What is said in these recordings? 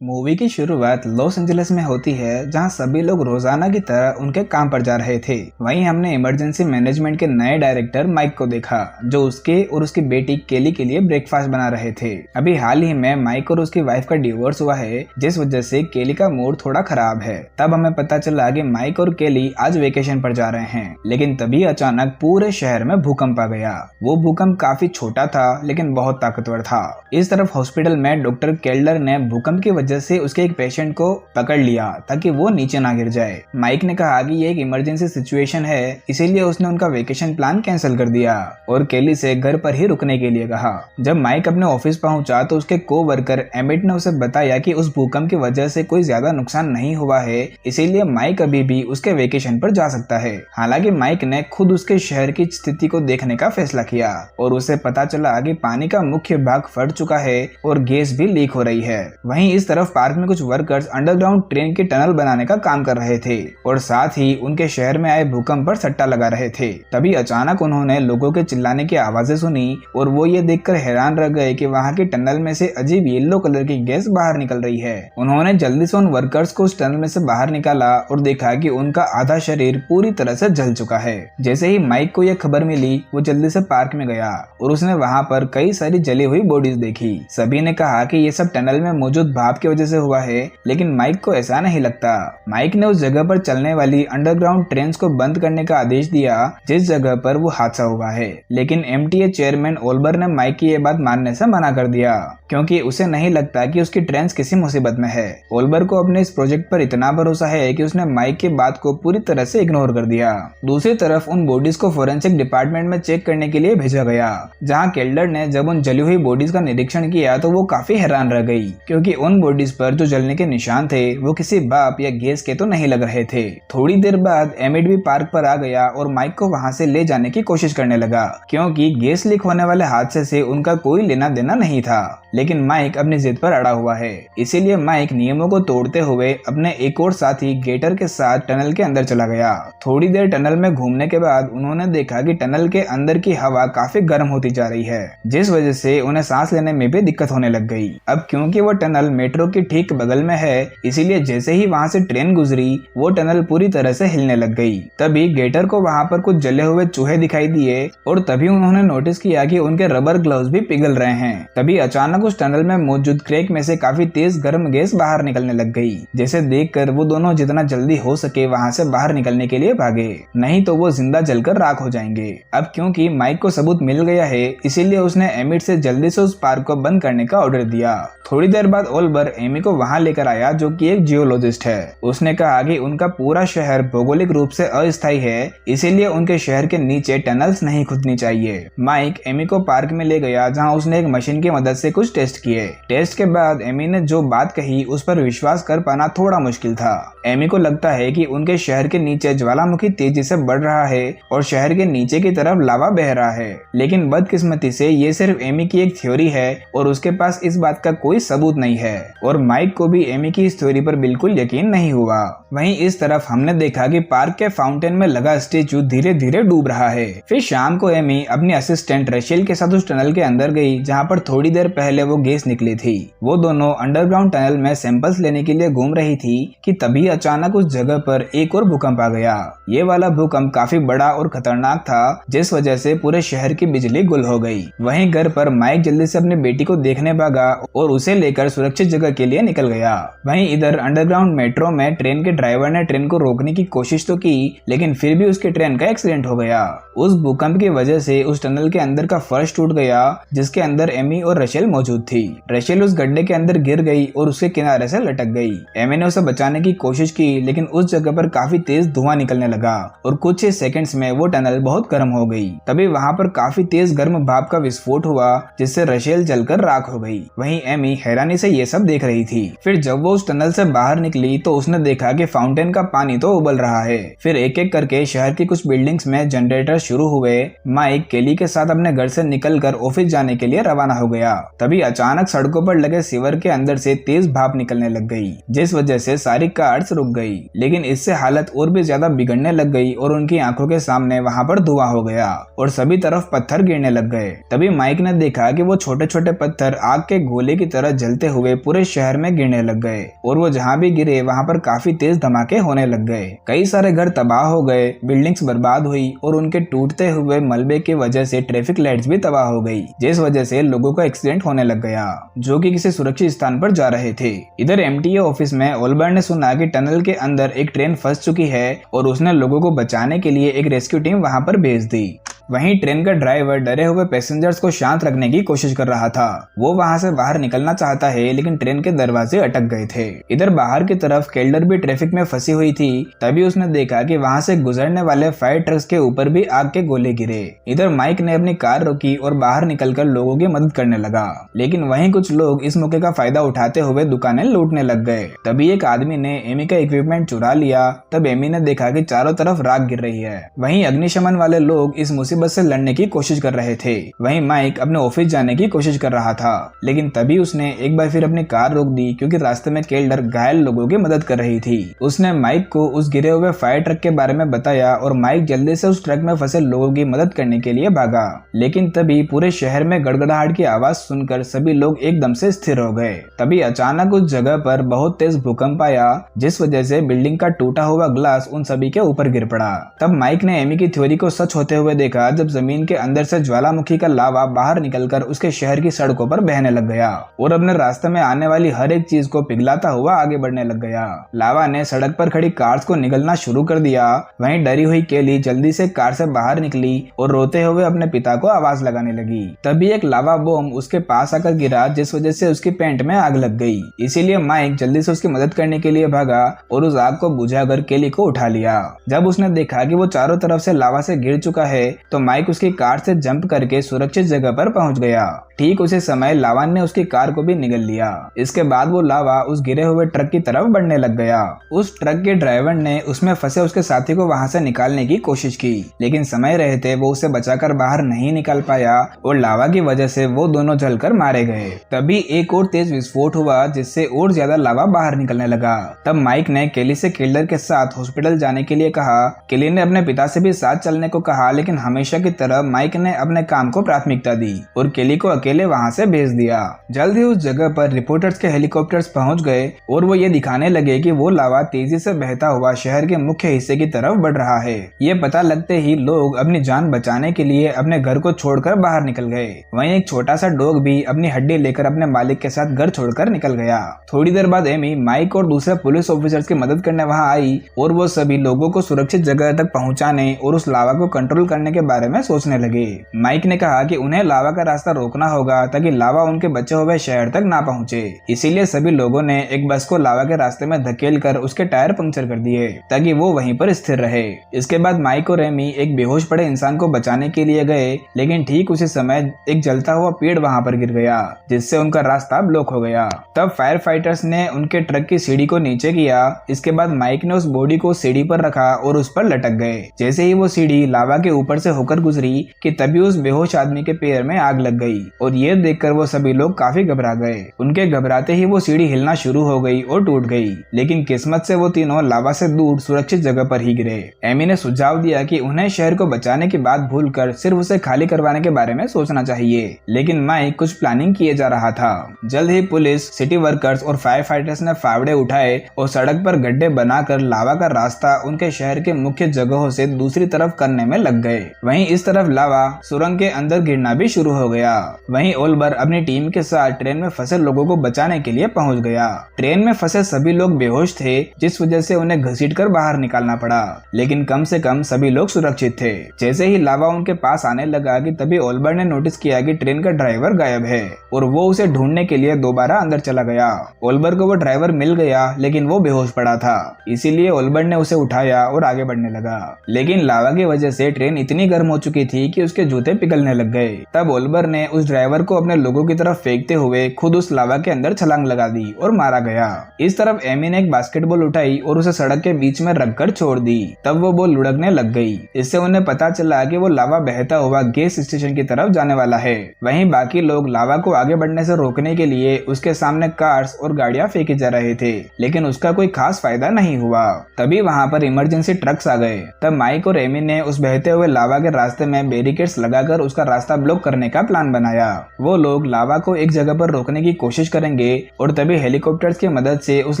Movie की शुरुआत Los Angeles में होती है, जहां सभी लोग रोजाना की तरह उनके काम पर जा रहे थे। वहीं हमने इमरजेंसी मैनेजमेंट के नए डायरेक्टर माइक को देखा, जो उसके और उसकी बेटी केली के लिए ब्रेकफास्ट बना रहे थे। अभी हाल ही में माइक और उसकी वाइफ का डिवोर्स हुआ है, जिस वजह से केली का मूड थोड़ा खराब है। तब हमें पता चला कि माइक और केली आज वेकेशन पर जा रहे हैं, लेकिन तभी अचानक पूरे शहर में भूकंप आ गया। वो भूकंप काफी छोटा था, लेकिन बहुत ताकतवर था। इस तरफ हॉस्पिटल में डॉक्टर केल्डर ने भूकंप की वजह से उसके एक पेशेंट को पकड़ लिया ताकि वो नीचे ना गिर जाए। माइक ने कहा कि ये एक इमरजेंसी सिचुएशन है, इसीलिए उसने उनका वेकेशन प्लान कैंसिल कर दिया और केली से घर पर ही रुकने के लिए कहा। जब माइक अपने ऑफिस पहुंचा तो उसके कोवर्कर एमिट ने उसे बताया कि उस भूकंप की वजह से कोई ज्यादा नुकसान नहीं हुआ है, इसीलिए माइक अभी भी उसके वेकेशन पर जा सकता है। हालांकि माइक ने खुद उसके शहर की स्थिति को देखने का फैसला किया और उसे पता चला कि पानी का मुख्य भाग फट चुका है और गैस भी लीक हो रही है। वहीं इस तरफ पार्क में कुछ वर्कर्स अंडरग्राउंड ट्रेन के टनल बनाने का काम कर रहे थे और साथ ही उनके शहर में आए भूकंप पर सट्टा लगा रहे थे। तभी अचानक उन्होंने लोगों के चिल्लाने की आवाजें सुनी और वो ये देखकर हैरान रह गए कि वहां के टनल में से अजीब येलो कलर की गैस बाहर निकल रही है। उन्होंने जल्दी से उन वर्कर्स को उस टनल में से बाहर निकाला और देखा कि उनका आधा शरीर पूरी तरह से जल चुका है। जैसे ही माइक को यह खबर मिली, वो जल्दी से पार्क में गया और उसने वहां पर कई सारी जली हुई बॉडीज देखी। सभी ने कहा कि ये सब टनल में मौजूद भाप की वजह से हुआ है, लेकिन माइक को ऐसा नहीं लगता। माइक ने उस जगह पर चलने वाली अंडरग्राउंड ट्रेन्स को बंद करने का आदेश दिया जिस जगह पर वो हादसा हुआ है, लेकिन एमटीए चेयरमैन ओल्बर ने माइक की ये बात मानने से मना कर दिया, क्योंकि उसे नहीं लगता कि उसकी ट्रेन्स किसी मुसीबत में है। ओल्बर को अपने इस प्रोजेक्ट पर इतना भरोसा है कि उसने माइक की बात को पूरी तरह से इग्नोर कर दिया। दूसरी तरफ उन बॉडीज को फोरेंसिक डिपार्टमेंट में चेक करने के लिए भेजा गया, जहां केल्डर ने जब उन जली हुई बॉडीज का निरीक्षण किया तो वो काफी हैरान रह गई, क्योंकि उन बॉडीज पर जो जलने के निशान थे वो किसी भाप या गैस के तो नहीं लग रहे थे। थोड़ी देर बाद एमिट भी पार्क पर आ गया और माइक को वहां से ले जाने की कोशिश करने लगा, क्योंकि गैस लीक होने वाले हादसे से उनका कोई लेना देना नहीं था। लेकिन माइक अपनी जिद पर अड़ा हुआ है, इसीलिए माइक नियमों को तोड़ते हुए अपने एक और साथी गेटर के साथ टनल के अंदर चला गया। थोड़ी देर टनल में घूमने के बाद उन्होंने देखा कि टनल के अंदर की हवा काफी गर्म होती जा रही है, जिस वजह से उन्हें सांस लेने में भी दिक्कत होने लग गई। अब क्योंकि वो टनल मेट्रो की ठीक बगल में है, इसीलिए जैसे ही वहां से ट्रेन गुजरी वो टनल पूरी तरह से हिलने लग गई। तभी गेटर को वहां पर कुछ जले हुए चूहे दिखाई दिए और तभी उन्होंने नोटिस किया कि उनके रबर ग्लव्स भी पिघल रहे हैं। तभी अचानक उस टनल में मौजूद क्रैक में से काफी तेज गर्म गैस बाहर निकलने लग गई, जिसे देखकर वो दोनों जितना जल्दी हो सके वहां से बाहर निकलने के लिए भागे, नहीं तो वो जिंदा जलकर राख हो जाएंगे। अब क्योंकि माइक को सबूत मिल गया है, इसीलिए उसने एमिट से जल्दी से उस पार्क को बंद करने का ऑर्डर दिया। थोड़ी देर बाद ओल्बर एमी को वहां लेकर आया, जो कि एक जियोलॉजिस्ट है। उसने कहा कि उनका पूरा शहर भौगोलिक रूप से अस्थायी है, इसीलिए उनके शहर के नीचे टनल्स नहीं खुदनी चाहिए। माइक एमी को पार्क में ले गया, जहां उसने एक मशीन की मदद से कुछ टेस्ट किए। टेस्ट के बाद एमी ने जो बात कही उस पर विश्वास कर पाना थोड़ा मुश्किल था। एमी को लगता है कि उनके शहर के नीचे ज्वालामुखी तेजी से बढ़ रहा है और शहर के नीचे की तरफ लावा बह रहा है, लेकिन बदकिस्मती से ये सिर्फ एमी की एक थ्योरी है और उसके पास इस बात का कोई सबूत नहीं है। और माइक को भी एमी की इस थ्योरी पर बिल्कुल यकीन नहीं हुआ। वहीं इस तरफ हमने देखा कि पार्क के फाउंटेन में लगा स्टेचू धीरे धीरे डूब रहा है। फिर शाम को एमी अपनी असिस्टेंट रशेल के साथ उस टनल के अंदर गई, जहां पर थोड़ी देर पहले वो गैस निकली थी। वो दोनों अंडरग्राउंड टनल में सैंपल्स लेने के लिए घूम रही थी कि तभी अचानक उस जगह पर एक और भूकंप आ गया। ये वाला भूकंप काफी बड़ा और खतरनाक था, जिस वजह से पूरे शहर की बिजली गुल हो गई। वहीं घर पर माइक जल्दी से अपनी बेटी को देखने भागा और उसे लेकर सुरक्षित जगह के लिए निकल गया। वहीं इधर अंडरग्राउंड मेट्रो में ट्रेन के ड्राइवर ने ट्रेन को रोकने की कोशिश तो की, लेकिन फिर भी उसके ट्रेन का एक्सीडेंट हो गया। उस भूकंप की वजह से उस टनल के अंदर का फर्श टूट गया, जिसके अंदर एमी और रशेल मौजूद थी। रशेल उस गड्ढे के अंदर गिर गई और उसके किनारे से लटक गई। एमी ने उसे बचाने की कोशिश की, लेकिन उस जगह पर काफी तेज धुआं निकलने लगा और कुछ ही सेकंड्स में वो टनल बहुत गर्म हो गई। तभी वहां पर काफी तेज गर्म भाप का विस्फोट हुआ, जिससे रशेल जलकर राख हो गई। वहीं एमी हैरानी से ये सब देख रही थी। फिर जब वो उस टनल से बाहर निकली तो उसने देखा कि फाउंटेन का पानी तो उबल रहा है। फिर एक एक करके शहर की कुछ बिल्डिंग्स में जनरेटर शुरू हुए। माइक केली के साथ अपने घर से निकलकर ऑफिस जाने के लिए रवाना हो गया। तभी तभी अचानक सड़कों पर लगे सीवर के अंदर से तेज भाप निकलने लग गई, जिस वजह से सारी कार्स रुक गई। लेकिन इससे हालत और भी ज्यादा बिगड़ने लग गई और उनकी आंखों के सामने वहां पर धुआं हो गया और सभी तरफ पत्थर गिरने लग गए। तभी माइक ने देखा कि वो छोटे छोटे पत्थर आग के गोले की तरह जलते हुए पूरे शहर में गिरने लग गए और वो जहाँ भी गिरे वहाँ पर काफी तेज धमाके होने लग गए। कई सारे घर तबाह हो गए, बिल्डिंग्स बर्बाद हुई और उनके टूटते हुए मलबे की वजह से ट्रैफिक लाइट्स भी तबाह हो गई, जिस वजह से लोगों का एक्सीडेंट होने लग गया जो कि किसी सुरक्षित स्थान पर जा रहे थे। इधर एमटीए ऑफिस में ओल्बर्ट ने सुना कि टनल के अंदर एक ट्रेन फंस चुकी है और उसने लोगों को बचाने के लिए एक रेस्क्यू टीम वहां पर भेज दी। वहीं ट्रेन का ड्राइवर डरे हुए पैसेंजर्स को शांत रखने की कोशिश कर रहा था। वो वहां से बाहर निकलना चाहता है लेकिन ट्रेन के दरवाजे अटक गए थे। इधर बाहर की तरफ केल्डर भी ट्रैफिक में फंसी हुई थी। तभी उसने देखा कि वहां से गुजरने वाले फायर ट्रक्स के ऊपर भी आग के गोले गिरे। इधर माइक ने अपनी कार रोकी और बाहर निकलकर लोगों की मदद करने लगा, लेकिन वहीं कुछ लोग इस मौके का फायदा उठाते हुए दुकानें लूटने लग गए। तभी एक आदमी ने एमी का इक्विपमेंट चुरा लिया। तब एमी ने देखा कि चारों तरफ राख गिर रही है। वहीं अग्निशमन वाले लोग इस मुसीबत से लड़ने की कोशिश कर रहे थे। वहीं माइक अपने ऑफिस जाने की कोशिश कर रहा था, लेकिन तभी उसने एक बार फिर अपनी कार रोक दी क्योंकि रास्ते में केल्डर घायल लोगों की मदद कर रही थी। उसने माइक को उस गिरे हुए फायर ट्रक के बारे में बताया और माइक जल्दी से उस ट्रक में फंसे लोगों की मदद करने के लिए भागा। लेकिन तभी पूरे शहर में गड़गड़ाहट की आवाज सुनकर सभी लोग एकदम से स्थिर हो गए। तभी अचानक उस जगह पर बहुत तेज भूकंप आया, जिस वजह से बिल्डिंग का टूटा हुआ ग्लास उन सभी के ऊपर गिर पड़ा। तब माइक ने एमी की थ्योरी को सच होते हुए देखा जब जमीन के अंदर से ज्वालामुखी का लावा बाहर निकलकर उसके शहर की सड़कों पर बहने लग गया और अपने रास्ते में आने वाली हर एक चीज को पिघलाता हुआ आगे बढ़ने लग गया। लावा ने सड़क पर खड़ी कार्स को निगलना शुरू कर दिया। वहीं डरी हुई केली जल्दी से कार से बाहर निकली और रोते हुए अपने पिता को आवाज लगाने लगी। तभी एक लावा बम उसके पास आकर गिरा, जिस वजह से उसकी पैंट में आग लग गई। इसीलिए माइक जल्दी से उसकी मदद करने के लिए भागा और उस आग को बुझाकर केली को उठा लिया। जब उसने देखा कि वो चारों तरफ से लावा से घिर चुका है तो माइक उसकी कार से जंप करके सुरक्षित जगह पर पहुंच गया। ठीक उसी समय लावा ने उसकी कार को भी निगल लिया। इसके बाद वो लावा उस गिरे हुए ट्रक की तरफ बढ़ने लग गया। उस ट्रक के ड्राइवर ने उसमें फंसे उसके साथी को वहां से निकालने की कोशिश की, लेकिन समय रहते वो उसे बचाकर बाहर नहीं निकाल पाया और लावा की वजह से वो दोनों जलकर मारे गए। तभी एक और तेज विस्फोट हुआ जिससे और ज्यादा लावा बाहर निकलने लगा। तब माइक ने केली से केल्डर के साथ हॉस्पिटल जाने के लिए कहा। केली ने अपने पिता से भी साथ चलने को कहा, लेकिन हमेशा की तरह माइक ने अपने काम को प्राथमिकता दी और केली को अकेले वहां से भेज दिया। जल्द ही उस जगह पर रिपोर्टर्स के हेलीकॉप्टर्स पहुंच गए और वो ये दिखाने लगे कि वो लावा तेजी से बहता हुआ शहर के मुख्य हिस्से की तरफ बढ़ रहा है। ये पता लगते ही लोग अपनी जान बचाने के लिए अपने घर को छोड़कर बाहर निकल गए। वहीं एक छोटा सा डॉग भी अपनी हड्डी लेकर अपने मालिक के साथ घर छोड़कर निकल गया। थोड़ी देर बाद एमी माइक और दूसरे पुलिस ऑफिसर्स की मदद करने वहां आई और वो सभी लोगों को सुरक्षित जगह तक पहुंचाने और उस लावा को कंट्रोल करने के बारे में सोचने लगे। माइक ने कहा कि उन्हें लावा का रास्ता रोकना होगा ताकि लावा उनके बचे हुए शहर तक ना पहुंचे। इसीलिए सभी लोगों ने एक बस को लावा के रास्ते में धकेलकर उसके टायर पंक्चर कर दिए ताकि वो वहीं पर स्थिर रहे। इसके बाद माइक और एमी एक बेहोश पड़े इंसान को बचाने के लिए गए, लेकिन ठीक उसी समय एक जलता हुआ पेड़ वहां पर गिर गया जिससे उनका रास्ता ब्लॉक हो गया। तब फायर फाइटर्स ने उनके ट्रक की सीढ़ी को नीचे किया। इसके बाद माइक ने उस बॉडी को सीढ़ी पर रखा और उस पर लटक गए। जैसे ही वो सीढ़ी लावा के ऊपर से होकर गुजरी कि तभी उस बेहोश आदमी के पैर में आग लग गई और ये देखकर वो सभी लोग काफी घबरा गए। उनके घबराते ही वो सीढ़ी हिलना शुरू हो गई और टूट गई, लेकिन किस्मत से वो तीनों लावा से दूर सुरक्षित जगह पर ही गिरे। एमी ने सुझाव दिया कि उन्हें शहर को बचाने की बात भूलकर सिर्फ उसे खाली करवाने के बारे में सोचना चाहिए, लेकिन माइक कुछ प्लानिंग किए जा रहा था। जल्द ही पुलिस, सिटी वर्कर्स और फायर फाइटर्स ने फावड़े उठाए और सड़क पर गड्ढे बनाकर लावा का रास्ता उनके शहर के मुख्य जगहों से दूसरी तरफ करने में लग गए। वहीं इस तरफ लावा सुरंग के अंदर गिरना भी शुरू हो गया। वहीं ओल्बर अपनी टीम के साथ ट्रेन में फंसे लोगों को बचाने के लिए पहुंच गया। ट्रेन में फंसे सभी लोग बेहोश थे, जिस वजह से उन्हें घसीटकर बाहर निकालना पड़ा, लेकिन कम से कम सभी लोग सुरक्षित थे। जैसे ही लावा उनके पास आने लगा कि तभी ओल्बर ने नोटिस किया कि ट्रेन का ड्राइवर गायब है और वो उसे ढूंढने के लिए दोबारा अंदर चला गया। ओल्बर को वो ड्राइवर मिल गया, लेकिन वो बेहोश पड़ा था, इसीलिए ओल्बर ने उसे उठाया और आगे बढ़ने लगा। लेकिन लावा की वजह से ट्रेन इतनी गर्म गर्म हो चुकी थी कि उसके जूते पिघलने लग गए। तब ओलिवर ने उस ड्राइवर को अपने लोगों की तरफ फेंकते हुए खुद उस लावा के अंदर छलांग लगा दी और मारा गया। इस तरफ एमी ने एक बास्केटबॉल उठाई और उसे सड़क के बीच में रखकर छोड़ दी। तब वो बॉल लुढ़कने लग गई। इससे उन्हें पता चला कि वो लावा बहता हुआ गैस स्टेशन की तरफ जाने वाला है। वहीं बाकी लोग लावा को आगे बढ़ने से रोकने के लिए उसके सामने कार्स और गाड़ियां फेंकी जा रहे थे, लेकिन उसका कोई खास फायदा नहीं हुआ। तभी वहां पर इमरजेंसी ट्रक्स आ गए। तब माइक और एमी ने उस बहते हुए लावा के रास्ते में बैरिकेड्स लगाकर उसका रास्ता ब्लॉक करने का प्लान बनाया। वो लोग लावा को एक जगह पर रोकने की कोशिश करेंगे और तभी हेलीकॉप्टर्स की मदद से उस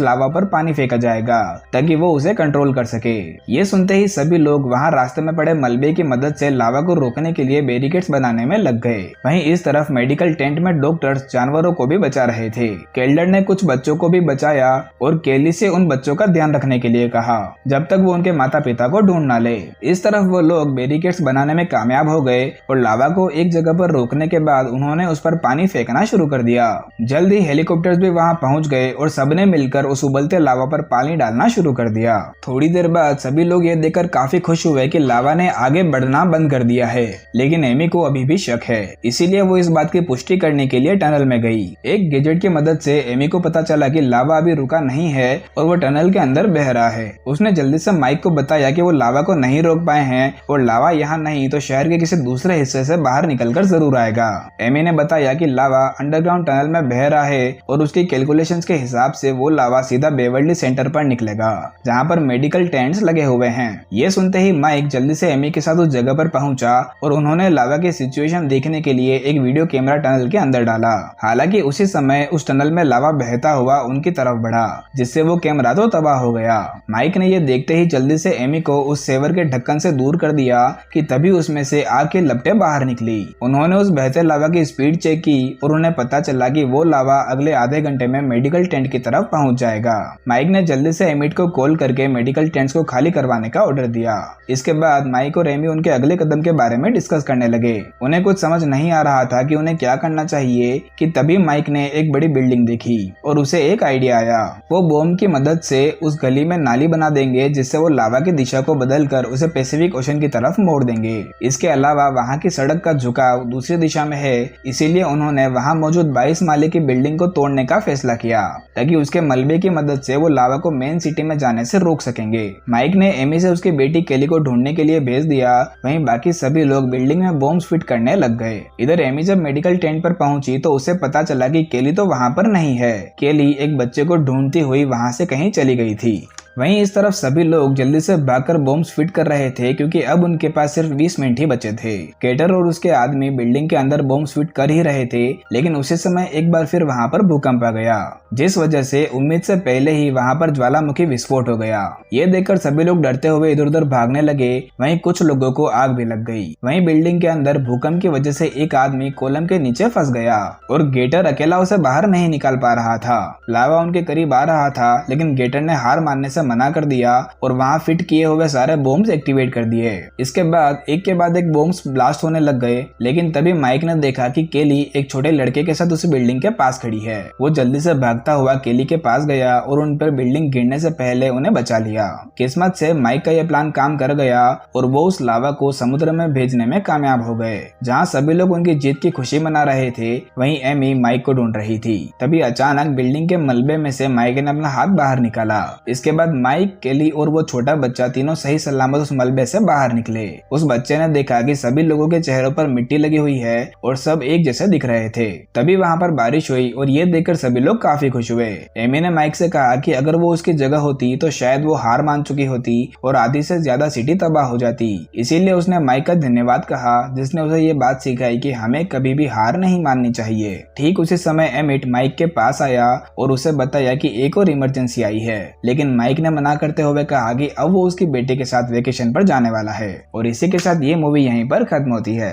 लावा पर पानी फेंका जाएगा ताकि वो उसे कंट्रोल कर सके। ये सुनते ही सभी लोग वहां रास्ते में पड़े मलबे की मदद से लावा को रोकने के लिए बैरिकेड्स बनाने में लग गए। वहीं इस तरफ मेडिकल टेंट में डॉक्टर्स जानवरों को भी बचा रहे थे। केल्डर ने कुछ बच्चों को भी बचाया और केली से उन बच्चों का ध्यान रखने के लिए कहा जब तक वो उनके माता पिता को ढूंढ ना ले। इस तरफ वो लोग बैरिकेड्स बनाने में कामयाब हो गए और लावा को एक जगह पर रोकने के बाद उन्होंने उस पर पानी फेंकना शुरू कर दिया। जल्द ही हेलीकॉप्टर्स भी वहां पहुंच गए और सबने मिलकर उस उबलते लावा पर पानी डालना शुरू कर दिया। थोड़ी देर बाद सभी लोग ये देखकर काफी खुश हुए कि लावा ने आगे बढ़ना बंद कर दिया है, लेकिन एमी को अभी भी शक है। इसीलिए वो इस बात की पुष्टि करने के लिए टनल में गई। एक गैजेट की मदद से एमी को पता चला कि लावा अभी रुका नहीं है और वो टनल के अंदर बह रहा है। उसने जल्दी से माइक को बताया कि वो लावा को नहीं रोक पाए हैं और लावा यहाँ नहीं तो शहर के किसी दूसरे हिस्से से बाहर निकलकर जरूर आएगा। एमी ने बताया कि लावा अंडरग्राउंड टनल में बह रहा है और उसकी कैलकुलेशंस के हिसाब से वो लावा सीधा बेवर्ली सेंटर पर निकलेगा जहाँ पर मेडिकल टेंट्स लगे हुए हैं। ये सुनते ही माइक जल्दी से एमी के साथ उस जगह पर पहुंचा और उन्होंने लावा की सिचुएशन देखने के लिए एक वीडियो कैमरा टनल के अंदर डाला। हालांकि उसी समय उस टनल में लावा बहता हुआ उनकी तरफ बढ़ा, जिससे वो कैमरा तो तबाह हो गया। माइक ने ये देखते ही जल्दी से एमी को उस सेवर के ढक्कन से दूर कर दिया कि तभी उसमें से आग की लपटें बाहर निकली। उन्होंने उस बहते लावा की स्पीड चेक की और उन्हें पता चला कि वो लावा अगले आधे घंटे में मेडिकल टेंट की तरफ पहुंच जाएगा। माइक ने जल्दी से एमिट को कॉल करके मेडिकल टेंट्स को खाली करवाने का ऑर्डर दिया। इसके बाद माइक और एमी उनके अगले कदम के बारे में डिस्कस करने लगे। उन्हें कुछ समझ नहीं आ रहा था कि उन्हें क्या करना चाहिए कि तभी माइक ने एक बड़ी बिल्डिंग देखी और उसे एक आइडिया आया। वो बॉम्ब की मदद से उस गली में नाली बना देंगे जिससे वो लावा की दिशा को बदलकर उसे पैसिफिक ओशन की तरफ मोड़ देंगे। इसके अलावा वहाँ की सड़क का झुकाव दूसरी दिशा में है, इसीलिए उन्होंने वहाँ मौजूद 22 माले की बिल्डिंग को तोड़ने का फैसला किया ताकि उसके मलबे की मदद से वो लावा को मेन सिटी में जाने से रोक सकेंगे। माइक ने एमी से उसकी बेटी केली को ढूंढने के लिए भेज दिया। वहीं बाकी सभी लोग बिल्डिंग में बॉम्ब फिट करने लग गए। इधर एमी जब मेडिकल टेंट पर पहुंची तो उसे पता चला कि केली तो वहां पर नहीं है। केली एक बच्चे को ढूंढती हुई वहां से कहीं चली गई थी। वहीं इस तरफ सभी लोग जल्दी से भागकर बॉम्ब्स फिट कर रहे थे क्योंकि अब उनके पास सिर्फ 20 मिनट ही बचे थे। केटर और उसके आदमी बिल्डिंग के अंदर बॉम्ब्स फिट कर ही रहे थे, लेकिन उसी समय एक बार फिर वहां पर भूकंप आ गया, जिस वजह से उम्मीद से पहले ही वहां पर ज्वालामुखी विस्फोट हो गया। ये देखकर सभी लोग डरते हुए इधर उधर भागने लगे। वहीं कुछ लोगों को आग भी लग गई। वहीं बिल्डिंग के अंदर भूकंप की वजह से एक आदमी कॉलम के नीचे फंस गया और गेटर अकेला उसे बाहर नहीं निकाल पा रहा था। लावा उनके करीब आ रहा था, लेकिन गेटर ने हार मानने से मना कर दिया और वहां फिट किए हुए सारे बॉम्ब्स एक्टिवेट कर दिए। इसके बाद एक के बाद एक बॉम्ब्स ब्लास्ट होने लग गए, लेकिन तभी माइक ने देखा कि केली एक छोटे लड़के के साथ उस बिल्डिंग के पास खड़ी है। वो जल्दी से भागता हुआ केली के पास गया और उन पर बिल्डिंग गिरने से पहले उन्हें बचा लिया। किस्मत से माइक का यह प्लान काम कर गया और वो उस लावा को समुद्र में भेजने में कामयाब हो गए। जहाँ सभी लोग उनकी जीत की खुशी मना रहे थे, वहीं एमी माइक को ढूंढ रही थी। तभी अचानक बिल्डिंग के मलबे में से माइक ने अपना हाथ बाहर निकाला। इसके बाद माइक, केली और वो छोटा बच्चा तीनों सही सलामत उस मलबे से बाहर निकले। उस बच्चे ने देखा कि सभी लोगों के चेहरों पर मिट्टी लगी हुई है और सब एक जैसे दिख रहे थे। तभी वहाँ पर बारिश हुई और ये देखकर सभी लोग काफी खुश हुए। एमी ने माइक से कहा कि अगर वो उसकी जगह होती तो शायद वो हार मान चुकी होती और आधी से ज्यादा सिटी तबाह हो जाती। इसीलिए उसने माइक का धन्यवाद कहा, जिसने उसे ये बात सिखाई कि हमें कभी भी हार नहीं माननी चाहिए। ठीक उसी समय एमिट माइक के पास आया और उसे बताया कि एक और इमरजेंसी आई है, लेकिन माइक ने मना करते हुए कहा कि अब वो उसकी बेटी के साथ वेकेशन पर जाने वाला है। और इसी के साथ ये मूवी यहीं पर खत्म होती है।